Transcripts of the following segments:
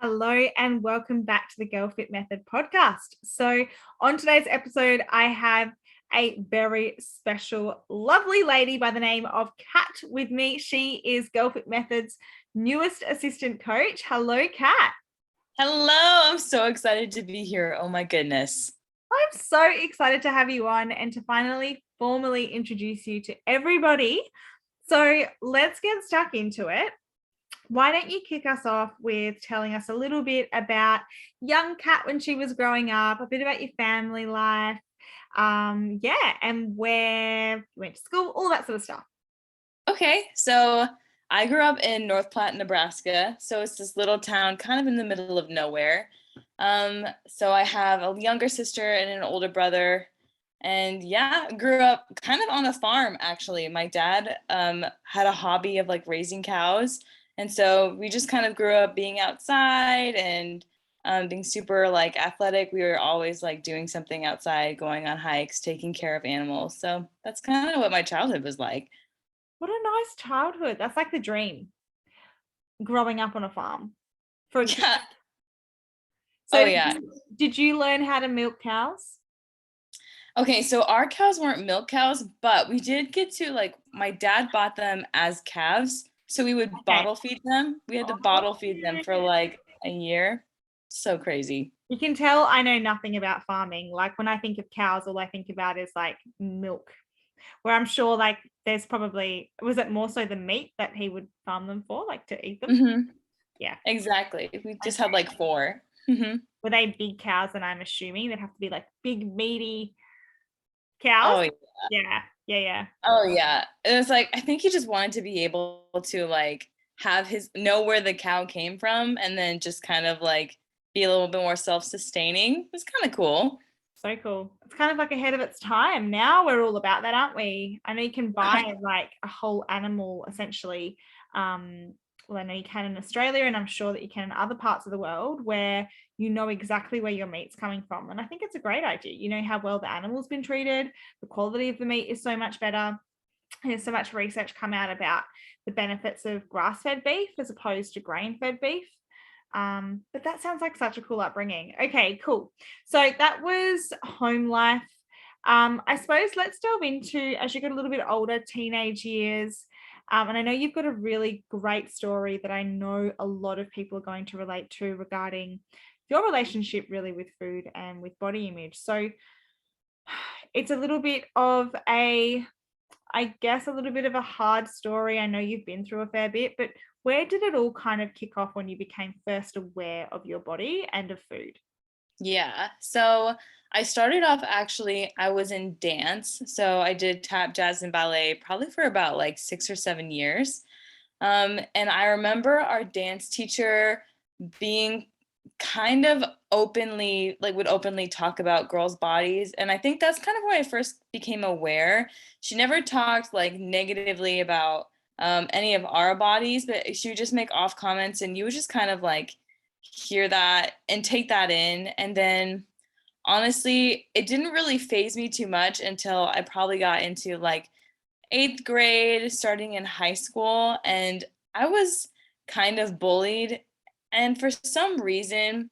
Hello and welcome back to the Girl Fit Method podcast. So, on today's episode, I have a very special, lovely lady by the name of Kat with me. She is Girl Fit Method's newest assistant coach. Hello, Kat. Hello, I'm so excited to be here. Oh my goodness. I'm so excited to have you on and to finally formally introduce you to everybody. So, let's get stuck into it. Why don't you kick us off with telling us a little bit about young Kat when she was growing up, a bit about your family life, and where you went to school, all that sort of stuff. Okay, so I grew up in North Platte, Nebraska. So it's this little town kind of in the middle of nowhere. So I have a younger sister and an older brother. And yeah, grew up kind of on a farm actually. My dad had a hobby of like raising cows. And so we just kind of grew up being outside and being super like athletic. We were always like doing something outside, going on hikes, taking care of animals. So that's kind of what my childhood was like. What a nice childhood. That's like the dream, growing up on a farm for a kid. Yeah. So Oh yeah. did you learn how to milk cows? Okay, so our cows weren't milk cows, but we did get to like my dad bought them as calves. So we would Okay. bottle feed them. We had to Oh, bottle feed them for like a year. So crazy. you can tell I know nothing about farming. Like when I think of cows, all I think about is like milk, where I'm sure like there's probably, was it more so the meat that he would farm them for, like to eat them? Hmm. Yeah. Exactly. We just had Okay. like four. Hmm. Were they big cows? And I'm assuming they'd have to be like big, meaty cows. Oh yeah. Yeah. Yeah. Yeah. Oh yeah. It was like I think he just wanted to be able to like have his know where the cow came from and then just kind of like be a little bit more self-sustaining. It's kind of cool. So cool. It's kind of like ahead of its time. Now we're all about that, aren't we? I know you can buy like a whole animal essentially. Well, I know you can in Australia, and I'm sure that you can in other parts of the world where you know exactly where your meat's coming from. And I think it's a great idea. You know how well the animal's been treated, the quality of the meat is so much better. There's so much research come out about the benefits of grass-fed beef as opposed to grain-fed beef. But that sounds like such a cool upbringing. Okay, cool. So that was home life. I suppose let's delve into, as you get a little bit older, teenage years. And I know you've got a really great story that I know a lot of people are going to relate to regarding your relationship really with food and with body image. So it's a little bit of a, I guess, a little bit of a hard story. I know you've been through a fair bit, but where did it all kind of kick off when you became first aware of your body and of food? Yeah. So I started off actually, I was in dance. So I did tap, jazz, and ballet probably for about like 6 or 7 years. And I remember our dance teacher being kind of openly, like, would openly talk about girls' bodies. And I think that's kind of when I first became aware. She never talked like negatively about any of our bodies, but she would just make off comments, and you would just kind of like hear that and take that in. And then honestly, it didn't really phase me too much until I probably got into like eighth grade, starting in high school, and I was kind of bullied. And for some reason,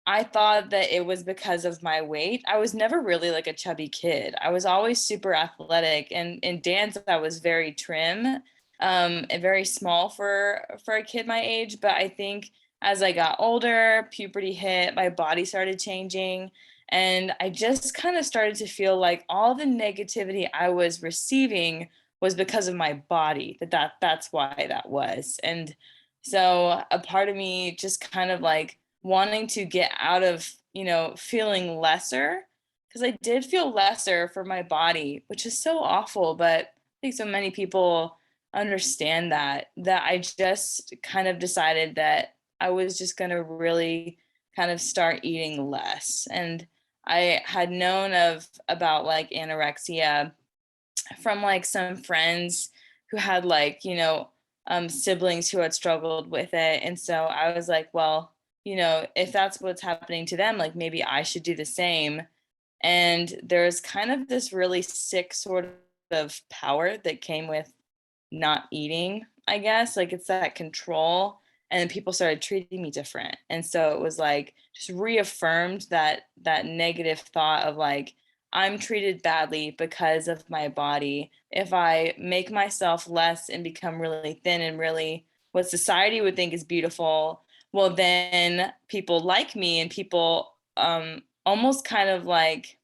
I thought that it was because of my weight. I was never really like a chubby kid. I was always super athletic, and in dance, I was very trim, and very small for a kid my age. But I think as I got older, puberty hit, my body started changing, and I just kind of started to feel like all the negativity I was receiving was because of my body. That's why that was. And so a part of me just kind of like wanting to get out of, feeling lesser, because I did feel lesser for my body, which is so awful, but I think so many people understand that I just kind of decided that I was just going to really kind of start eating less. And I had known of about like anorexia from like some friends who had like, siblings who had struggled with it. And so I was like, well, if that's what's happening to them, like maybe I should do the same. And there's kind of this really sick sort of power that came with not eating, I guess. Like it's that control. and then people started treating me different. And so it was like just reaffirmed that negative thought of like, I'm treated badly because of my body. If I make myself less and become really thin and really what society would think is beautiful, well, then people like me, and people almost kind of like,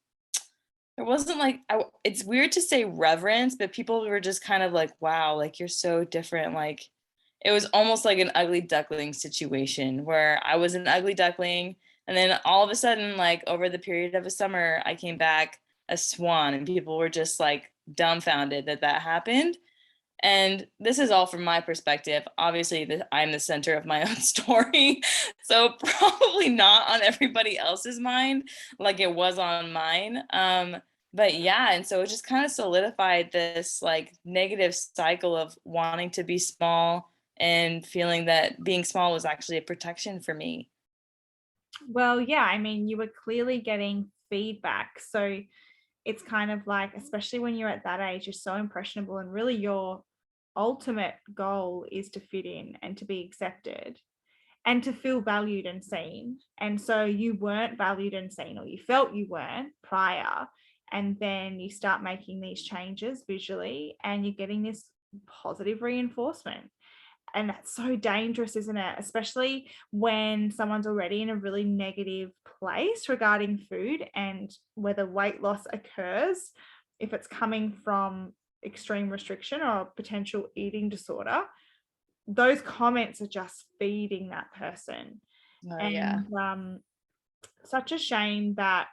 there wasn't like, it's weird to say reverence, but people were just kind of like, wow, like you're so different. Like it was almost like an ugly duckling situation where I was an ugly duckling. And then all of a sudden, like over the period of a summer, I came back a swan, and people were just like dumbfounded that that happened. And this is all from my perspective. Obviously, I'm the center of my own story. So, probably not on everybody else's mind like it was on mine. But yeah, and so it just kind of solidified this like negative cycle of wanting to be small and feeling that being small was actually a protection for me. Well, yeah, I mean, you were clearly getting feedback. So it's kind of like, especially when you're at that age, you're so impressionable, and really your ultimate goal is to fit in and to be accepted and to feel valued and seen. And so you weren't valued and seen, or you felt you weren't prior. And then you start making these changes visually, and you're getting this positive reinforcement. And that's so dangerous, isn't it? Especially when someone's already in a really negative place regarding food, and whether weight loss occurs, if it's coming from extreme restriction or potential eating disorder, those comments are just feeding that person. Oh yeah. And such a shame that,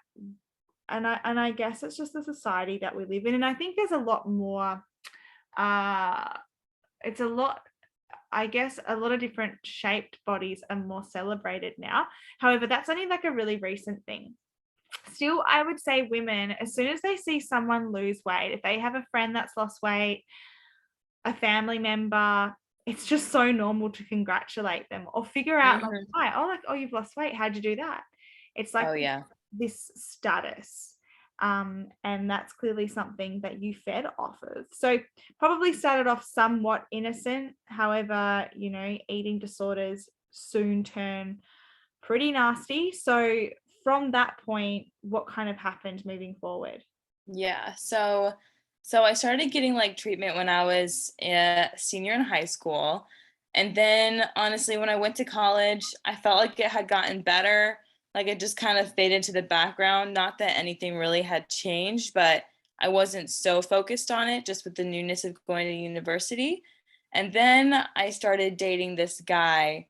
and I guess it's just the society that we live in. And I think there's a lot more, uh it's a lot, I guess a lot of different shaped bodies are more celebrated now. However, that's only like a really recent thing. Still, I would say women, as soon as they see someone lose weight, if they have a friend that's lost weight, a family member, it's just so normal to congratulate them or figure out like, Mhm. why, oh, like, oh, you've lost weight. How'd you do that? It's like Oh yeah. this status. And that's clearly something that you fed off of. So probably started off somewhat innocent. However, eating disorders soon turn pretty nasty. So from that point, what kind of happened moving forward? Yeah. So I started getting like treatment when I was a senior in high school. And then honestly, when I went to college, I felt like it had gotten better. Like it just kind of faded to the background. Not that anything really had changed, but I wasn't so focused on it just with the newness of going to university. And then I started dating this guy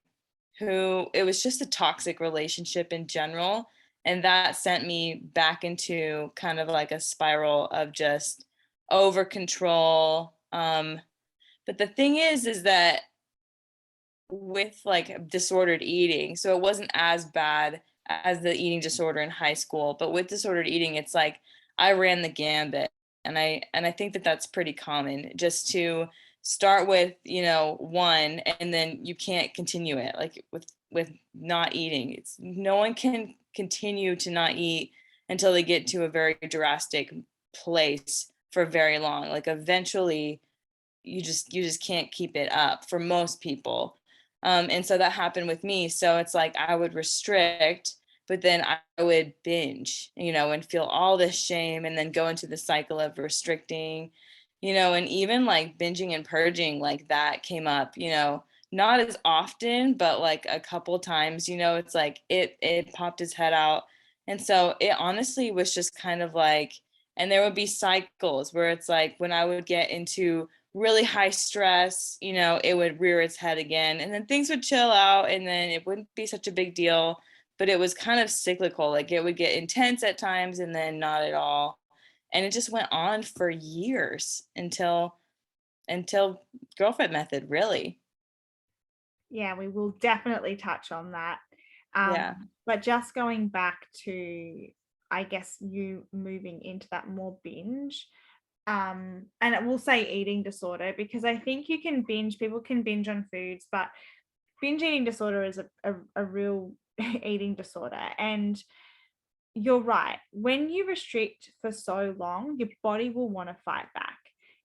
who, it was just a toxic relationship in general, and that sent me back into kind of like a spiral of just over control. But the thing is that with like disordered eating, so it wasn't as bad as the eating disorder in high school, but with disordered eating, it's like I ran the gambit. And I think that that's pretty common, just to start with, one, and then you can't continue it. Like with not eating, it's no one can continue to not eat until they get to a very drastic place for very long. Like eventually you just can't keep it up for most people. And so that happened with me. So it's like I would restrict, but then I would binge, and feel all this shame, and then go into the cycle of restricting, and even like binging and purging, like that came up, not as often, but like a couple times, it's like it popped his head out. And so it honestly was just kind of like, and there would be cycles where it's like when I would get into really high stress, it would rear its head again, and then things would chill out, and then it wouldn't be such a big deal. But it was kind of cyclical. Like it would get intense at times and then not at all. And it just went on for years until girlfriend method, really. Yeah, we will definitely touch on that. Um, Yeah. but just going back to, I guess, you moving into that more binge, and we'll say eating disorder, because I think people can binge on foods, but binge eating disorder is a real eating disorder. And you're right. When you restrict for so long, your body will want to fight back.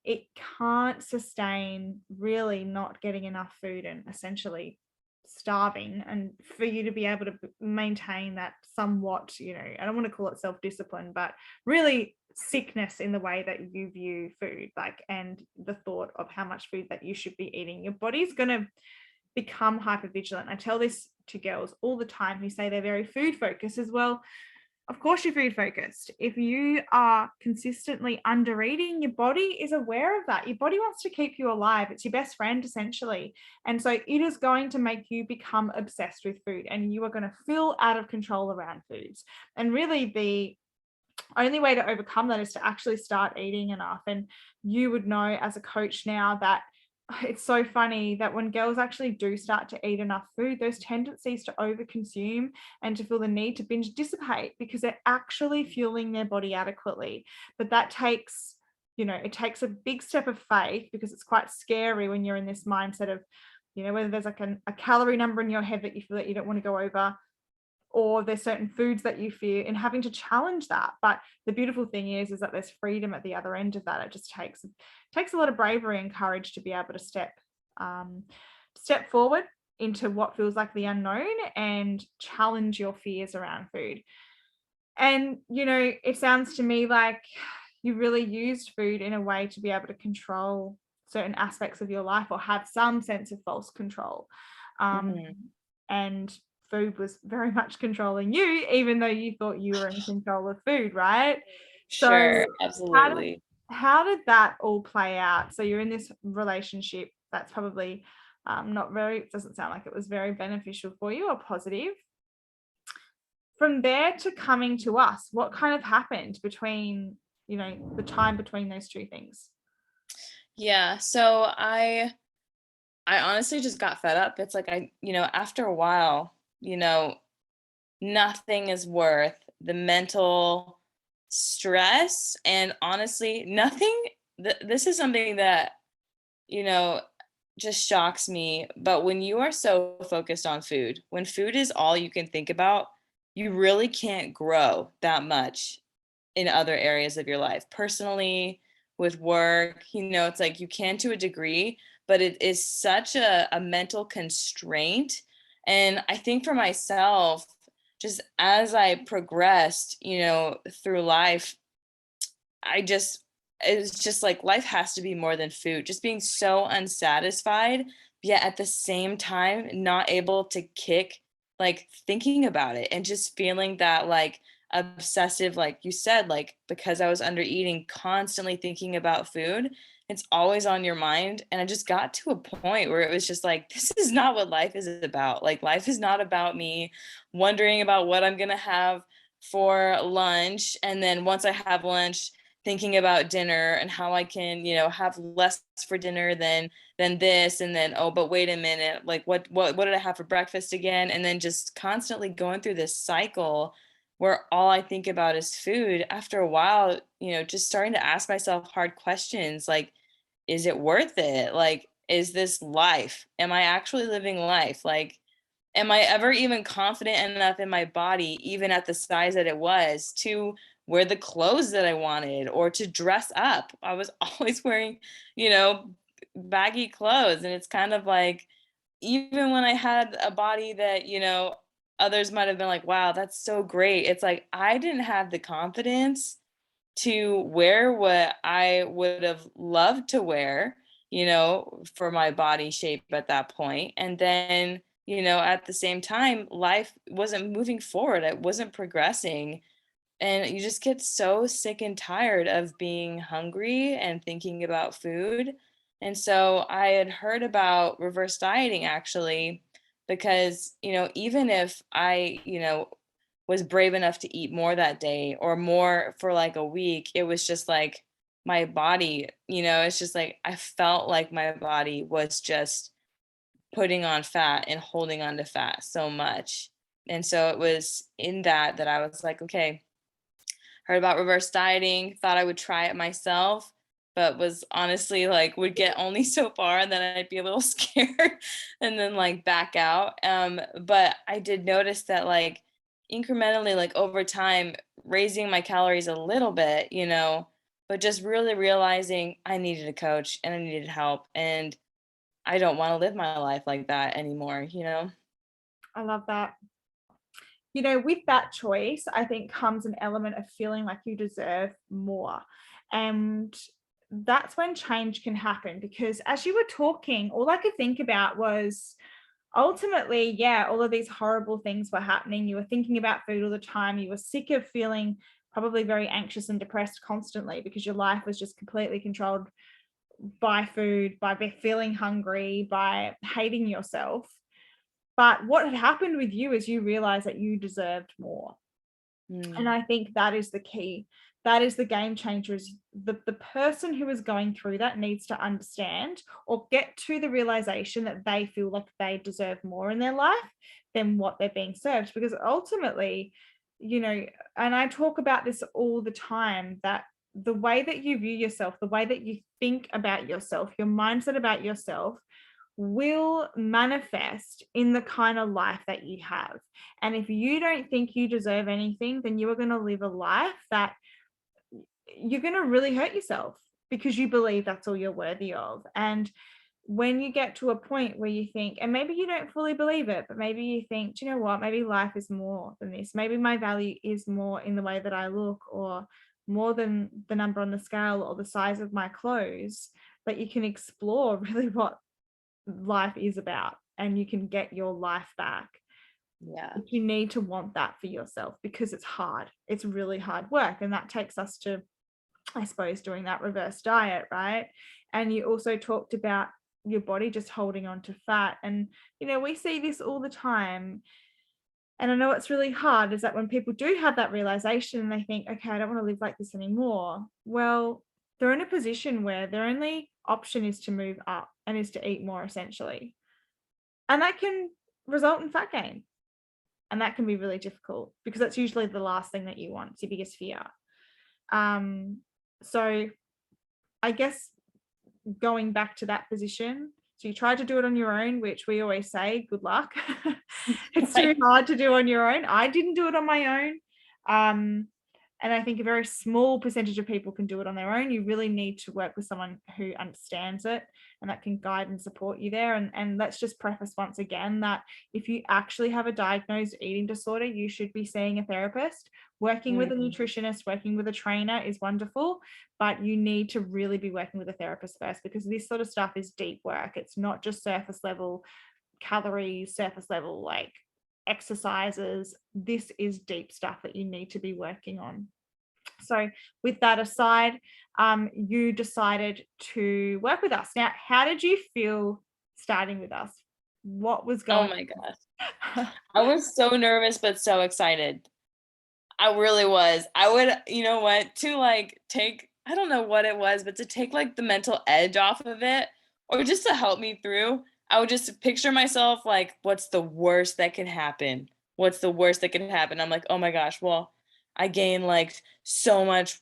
It can't sustain really not getting enough food and essentially starving, and for you to be able to maintain that somewhat, you know, I don't want to call it self-discipline, but really sickness in the way that you view food, like, and the thought of how much food that you should be eating, your body's going to become hyper vigilant. I tell this to girls all the time who say they're very food focused as well. Of course, you're food focused. If you are consistently under eating, your body is aware of that. Your body wants to keep you alive. It's your best friend, essentially. And so it is going to make you become obsessed with food, and you are going to feel out of control around foods. And really, the only way to overcome that is to actually start eating enough. And you would know as a coach now that it's so funny that when girls actually do start to eat enough food, those tendencies to overconsume and to feel the need to binge dissipate, because they're actually fueling their body adequately. But that takes, you know, it takes a big step of faith, because it's quite scary when you're in this mindset of, you know, whether there's like a calorie number in your head that you feel that you don't want to go over, or there's certain foods that you fear, and having to challenge that. But the beautiful thing is that there's freedom at the other end of that. It just takes a lot of bravery and courage to be able to step forward into what feels like the unknown and challenge your fears around food. And, you know, it sounds to me like you really used food in a way to be able to control certain aspects of your life, or have some sense of false control. Mhm. And food was very much controlling you, even though you thought you were in control of food, right? So Sure, how did absolutely. how did that all play out? So you're in this relationship that's probably not very, it doesn't sound like it was very beneficial for you or positive. From there to coming to us, what kind of happened between, you know, the time between those two things? Yeah, so I honestly just got fed up. It's like after a while, nothing is worth the mental stress, and honestly, nothing this is something that, you know, just shocks me, but when you are so focused on food, when food is all you can think about, you really can't grow that much in other areas of your life. Personally, with work, it's like you can to a degree, but it is such a mental constraint. And I think for myself, just as I progressed, through life, I just it's just like life has to be more than food. Just being so unsatisfied, yet at the same time not able to kick like thinking about it and just feeling that like obsessive, like you said, like because I was under eating, constantly thinking about food. It's always on your mind. And I just got to a point where it was just like, this is not what life is about. Like, life is not about me wondering about what I'm going to have for lunch. And then once I have lunch, thinking about dinner and how I can, have less for dinner than this, and then oh, but wait a minute, like what did I have for breakfast again? And then just constantly going through this cycle where all I think about is food. After a while, just starting to ask myself hard questions like, is it worth it? Like, is this life? Am I actually living life? Like, am I ever even confident enough in my body, even at the size that it was, to wear the clothes that I wanted or to dress up? I was always wearing, you know, baggy clothes. And it's kind of like, even when I had a body that, others might have been like, wow, that's so great. It's like, I didn't have the confidence to wear what I would have loved to wear, for my body shape at that point. And then, at the same time, life wasn't moving forward, it wasn't progressing. And you just get so sick and tired of being hungry and thinking about food. And so I had heard about reverse dieting actually, because, even if I, was brave enough to eat more that day or more for like a week, it was just like my body, it's just like I felt like my body was just putting on fat and holding on to fat so much. And so it was in that I was like, okay, heard about reverse dieting, thought I would try it myself, but was honestly like would get only so far and then I'd be a little scared and then like back out. But I did notice that like incrementally, like over time, raising my calories a little bit, but just really realizing I needed a coach and I needed help. And I don't want to live my life like that anymore, you know? I love that. With that choice, I think comes an element of feeling like you deserve more. And that's when change can happen, because as you were talking, all I could think about was ultimately, yeah, all of these horrible things were happening. You were thinking about food all the time. You were sick of feeling probably very anxious and depressed constantly because your life was just completely controlled by food, by feeling hungry, by hating yourself. But what had happened with you is you realized that you deserved more. And Mm, I think that is the key. That is the game changer, is the person who is going through that needs to understand or get to the realization that they feel like they deserve more in their life than what they're being served. Because ultimately, and I talk about this all the time, that the way that you view yourself, the way that you think about yourself, your mindset about yourself will manifest in the kind of life that you have. And if you don't think you deserve anything, then you are going to live a life that you're going to really hurt yourself because you believe that's all you're worthy of. And when you get to a point where you think, and maybe you don't fully believe it, but maybe you think, do you know what? Maybe life is more than this. Maybe my value is more in the way that I look, or more than the number on the scale or the size of my clothes, that you can explore really what life is about, and you can get your life back. yeah. But you need to want that for yourself, because it's hard. It's really hard work. And that takes us to, I suppose, doing that reverse diet, right? And you also talked about your body just holding on to fat. And, we see this all the time. And I know it's really hard, is that when people do have that realization and they think, okay, I don't want to live like this anymore. Well, they're in a position where their only option is to move up and is to eat more, essentially. And that can result in fat gain. And that can be really difficult, because that's usually the last thing that you want. It's your biggest fear. So I guess going back to that position, so you tried to do it on your own, which we always say, good luck. It's too Right. hard to do on your own. I didn't do it on my own. Um, and I think a very small percentage of people can do it on their own. You really need to work with someone who understands it and that can guide and support you there. And let's just preface once again that if you actually have a diagnosed eating disorder, you should be seeing a therapist. Working with a Mm, nutritionist, working with a trainer is wonderful, but you need to really be working with a therapist first, because this sort of stuff is deep work. It's not just surface level calories, surface level like exercises. This is deep stuff that you need to be working on. So with that aside, you decided to work with us. Now, how did you feel starting with us? What was oh going my gosh. on? I was so nervous, but so excited. I really was. I would, you know what, to like take, I don't know what it was, but to take like the mental edge off of it, or just to help me through, I would just picture myself like, what's the worst that can happen? What's the worst that can happen? I'm like, oh my gosh, well, I gain like so much,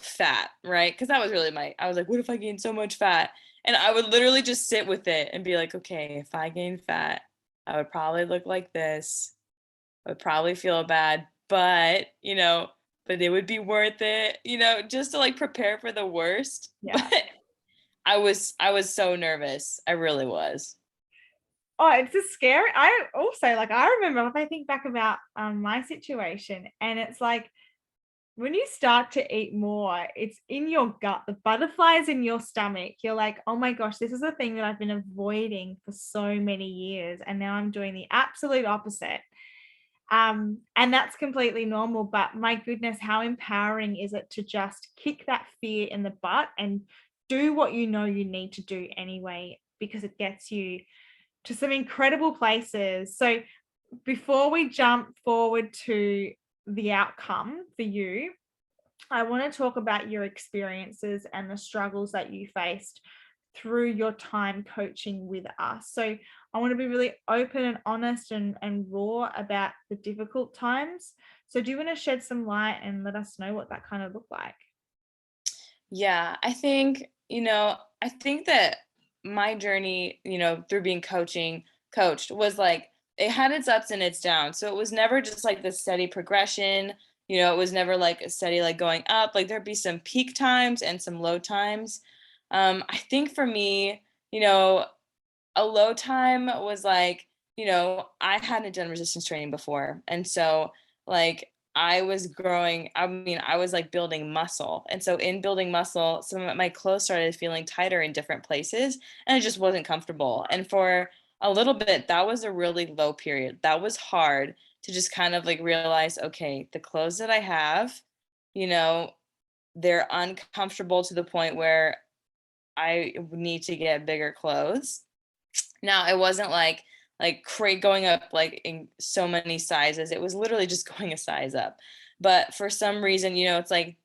fat, right? Because that was really I was like, what if I gain so much fat? And I would literally just sit with it and be like, okay, if I gain fat, I would probably look like this. I would probably feel bad, but it would be worth it, just to like prepare for the worst. But Yeah. I was so nervous. I really was. Oh, it's just scary. I also, like, I remember, if I think back about my situation, and it's like, when you start to eat more, it's in your gut, the butterflies in your stomach. You're like, oh my gosh, this is a thing that I've been avoiding for so many years. And now I'm doing the absolute opposite. And that's completely normal. But my goodness, how empowering is it to just kick that fear in the butt and do what you know you need to do anyway, because it gets you to some incredible places. So before we jump forward to the outcome for you, I want to talk about your experiences and the struggles that you faced through your time coaching with us. So I want to be really open and honest and raw about the difficult times. So do you want to shed some light and let us know what that kind of looked like? Yeah, I think that my journey, through being coached was like it had its ups and its downs. So it was never just like the steady progression. It was never like a steady like going up. Like there'd be some peak times and some low times. I think for me, you know, a low time was like, I hadn't done resistance training before. And so like I was like building muscle. And so in building muscle, some of my clothes started feeling tighter in different places and it just wasn't comfortable. And for a little bit, that was a really low period. That was hard to just kind of like realize, okay, the clothes that I have, you know, they're uncomfortable to the point where I need to get bigger clothes. Now, it wasn't like going up like in so many sizes. It was literally just going a size up. But for some reason, it's like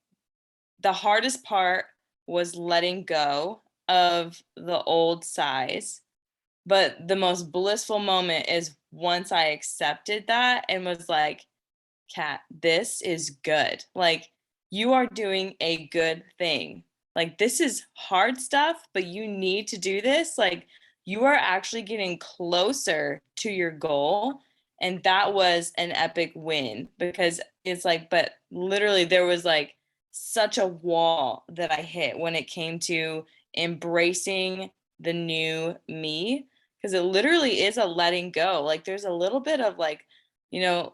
the hardest part was letting go of the old size. But the most blissful moment is once I accepted that and was like, Kat, this is good. Like, you are doing a good thing. Like, this is hard stuff, but you need to do this. Like, you are actually getting closer to your goal. And that was an epic win because it's like, but literally, there was like such a wall that I hit when it came to embracing the new me. Because it literally is a letting go. Like, there's a little bit of like,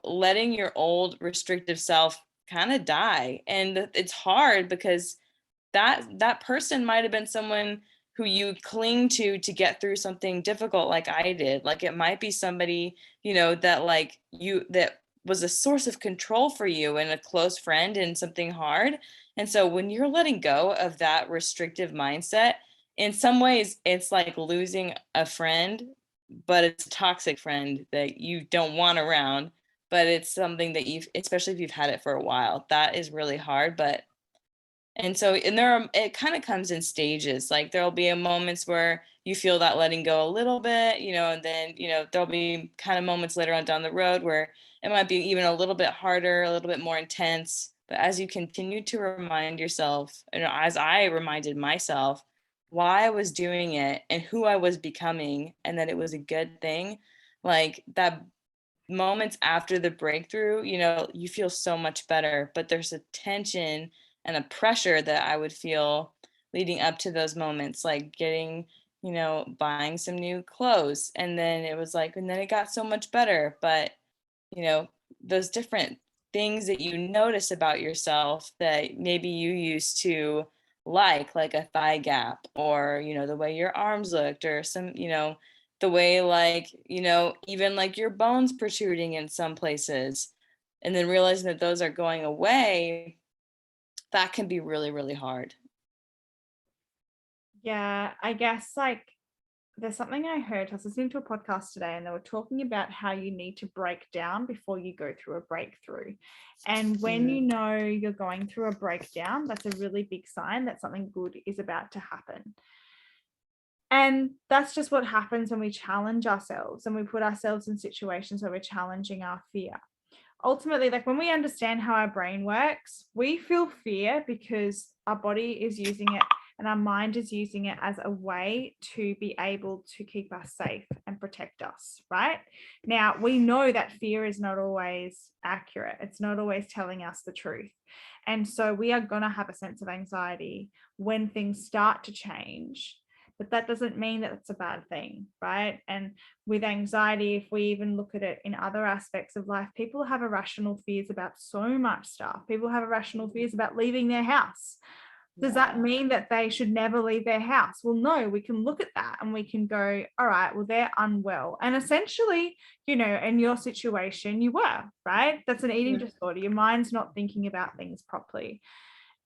letting your old restrictive self kind of die. And it's hard because that person might have been someone who you cling to get through something difficult like I did. Like it might be somebody, that like you that was a source of control for you and a close friend in something hard. And so when you're letting go of that restrictive mindset, in some ways it's like losing a friend, but it's a toxic friend that you don't want around, but it's something that especially if you've had it for a while, that is really hard. But and so, it kind of comes in stages. Like there'll be a moments where you feel that letting go a little bit, and then, there'll be kind of moments later on down the road where it might be even a little bit harder, a little bit more intense. But as you continue to remind yourself, as I reminded myself why I was doing it and who I was becoming, and that it was a good thing, like that moments after the breakthrough, you feel so much better, but there's a tension and a pressure that I would feel leading up to those moments, like getting, buying some new clothes. And then it was like, and then it got so much better. But, you know, those different things that you notice about yourself that maybe you used to like a thigh gap or, the way your arms looked or some, the way like, even like your bones protruding in some places. And then realizing that those are going away, that can be really, really hard. Yeah, I guess like there's something I heard. I was listening to a podcast today and they were talking about how you need to break down before you go through a breakthrough. And when you know you're going through a breakdown, that's a really big sign that something good is about to happen. And that's just what happens when we challenge ourselves and we put ourselves in situations where we're challenging our fear. Ultimately, like when we understand how our brain works, we feel fear because our body is using it and our mind is using it as a way to be able to keep us safe and protect us, right? Now, we know that fear is not always accurate. It's not always telling us the truth. And so we are going to have a sense of anxiety when things start to change. But that doesn't mean that it's a bad thing, right? And with anxiety, if we even look at it in other aspects of life, people have irrational fears about so much stuff. People have irrational fears about leaving their house. Does that mean that they should never leave their house? Well, no, we can look at that and we can go, all right, well, they're unwell. And essentially, in your situation, you were, right? That's an eating disorder. Your mind's not thinking about things properly.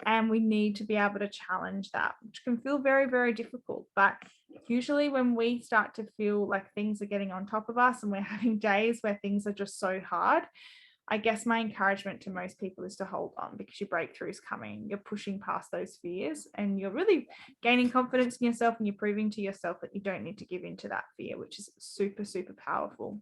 And we need to be able to challenge that, which can feel very, very difficult. But usually when we start to feel like things are getting on top of us and we're having days where things are just so hard, I guess my encouragement to most people is to hold on because your breakthrough is coming. You're pushing past those fears and you're really gaining confidence in yourself and you're proving to yourself that you don't need to give in to that fear, which is super, super powerful.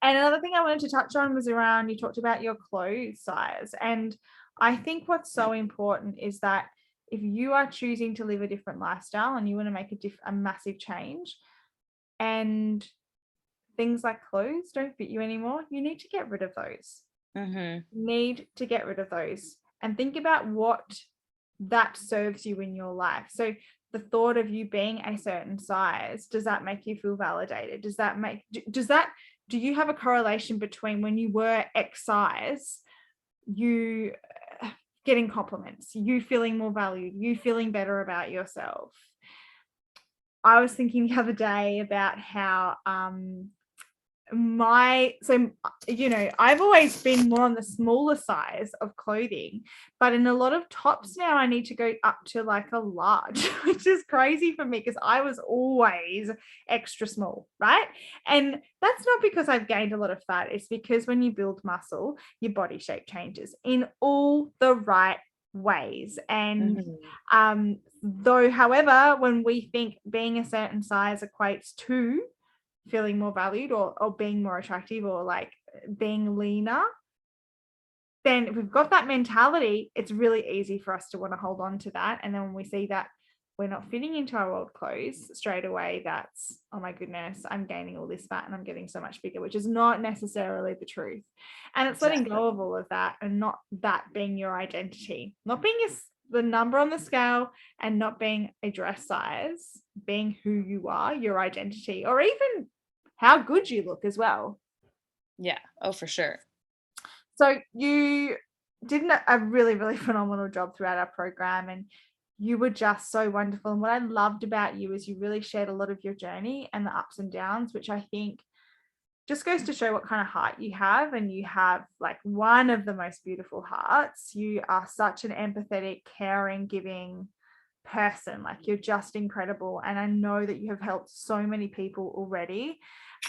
And another thing I wanted to touch on was around, you talked about your clothes size. And I think what's so important is that if you are choosing to live a different lifestyle and you want to make a massive change and things like clothes don't fit you anymore, you need to get rid of those. Need to get rid of those and think about what that serves you in your life. So the thought of you being a certain size, does that make you feel validated? Do you have a correlation between when you were X size, you getting compliments, you feeling more valued, you feeling better about yourself? I was thinking the other day about how I've always been more on the smaller size of clothing, but in a lot of tops now I need to go up to like a large, which is crazy for me because I was always extra small, right? And that's not because I've gained a lot of fat. It's because when you build muscle, your body shape changes in all the right ways. And though, however, when we think being a certain size equates to feeling more valued or being more attractive or like being leaner, then if we've got that mentality, it's really easy for us to want to hold on to that. And then when we see that we're not fitting into our old clothes straight away, that's, oh my goodness, I'm gaining all this fat and I'm getting so much bigger, which is not necessarily the truth. And it's letting go of all of that and not that being your identity, not being the number on the scale and not being a dress size, being who you are, your identity, or even how good you look as well. Yeah. Oh, for sure. So you did a really, really phenomenal job throughout our program, and you were just so wonderful. And what I loved about you is you really shared a lot of your journey and the ups and downs, which I think just goes to show what kind of heart you have. And you have like one of the most beautiful hearts. You are such an empathetic, caring, giving person. Like, you're just incredible. And I know that you have helped so many people already.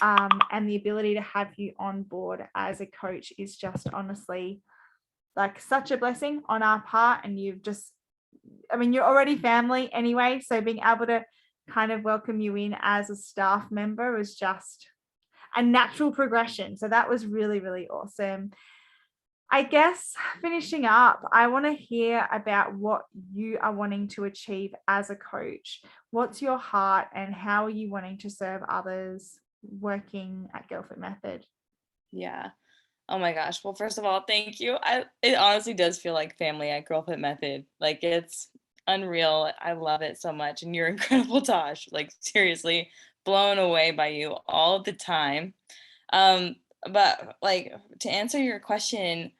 And the ability to have you on board as a coach is just honestly like such a blessing on our part. And you're already family anyway. So being able to kind of welcome you in as a staff member was just a natural progression. So that was really, really awesome. I guess finishing up, I want to hear about what you are wanting to achieve as a coach. What's your heart and how are you wanting to serve others working at Girl Fit Method? Yeah. Oh my gosh. Well, first of all, thank you. It honestly does feel like family at Girl Fit Method. Like, it's unreal. I love it so much. And you're incredible, Tosh. Like, seriously, blown away by you all the time. But like, to answer your question,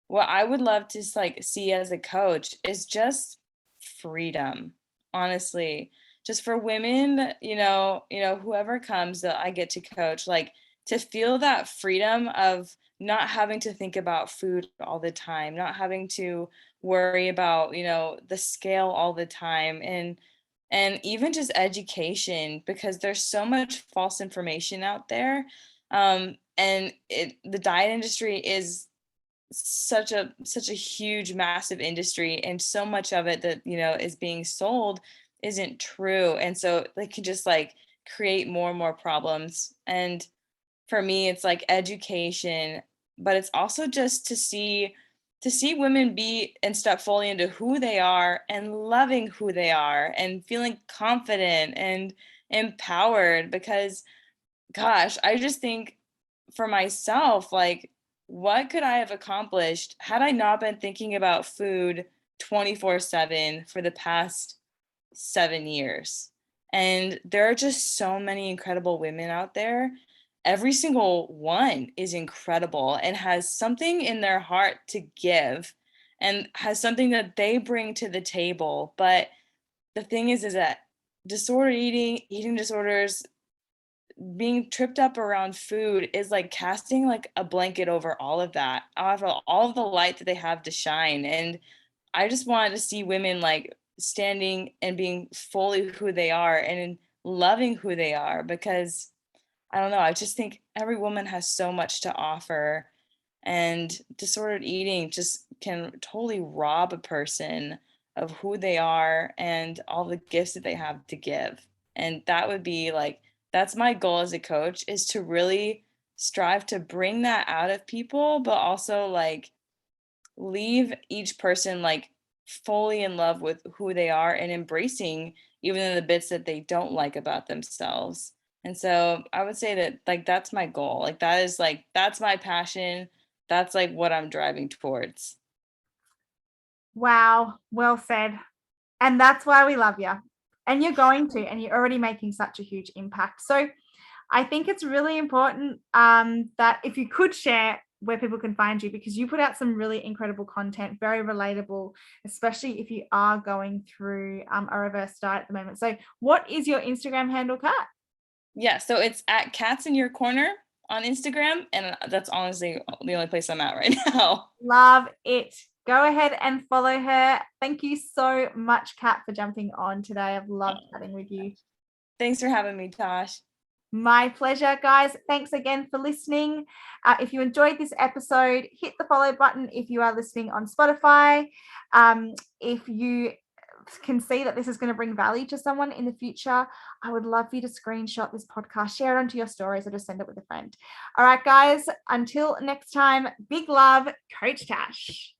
what I would love to like see as a coach is just freedom. Honestly, just for women, whoever comes that I get to coach, like, to feel that freedom of not having to think about food all the time, not having to worry about, the scale all the time, and even just education, because there's so much false information out there. And the diet industry is such a huge, massive industry, and so much of it that is being sold isn't true, and so they can just like create more and more problems. And for me, it's like education, but it's also just to see women be and step fully into who they are and loving who they are and feeling confident and empowered. Because gosh, I just think for myself, like, what could I have accomplished had I not been thinking about food 24/7 for the past 7 years? And there are just so many incredible women out there. Every single one is incredible and has something in their heart to give and has something that they bring to the table. But the thing is that disordered eating disorders, being tripped up around food is like casting like a blanket over all of that, over all of the light that they have to shine. And I just wanted to see women like standing and being fully who they are and loving who they are, because I don't know, I just think every woman has so much to offer, and disordered eating just can totally rob a person of who they are and all the gifts that they have to give. And that would be like, that's my goal as a coach, is to really strive to bring that out of people, but also like leave each person like fully in love with who they are and embracing even the bits that they don't like about themselves. And so I would say that like that's my goal. Like that is like that's my passion. That's like what I'm driving towards. Wow, well said. And that's why we love you. And you're going to, and you're already making such a huge impact. So I think it's really important that if you could share where people can find you, because you put out some really incredible content, very relatable, especially if you are going through a reverse diet at the moment. So what is your Instagram handle, Kat? Yeah, so it's at Cats in Your Corner on Instagram, and that's honestly the only place I'm at right now. Love it. Go ahead and follow her. Thank you so much, Kat, for jumping on today. I've loved chatting with you. Thanks for having me, Tosh. My pleasure, guys. Thanks again for listening. If you enjoyed this episode, hit the follow button if you are listening on Spotify. If you can see that this is going to bring value to someone in the future, I would love for you to screenshot this podcast, share it onto your stories, or just send it with a friend. All right, guys, until next time, big love, Coach Tash.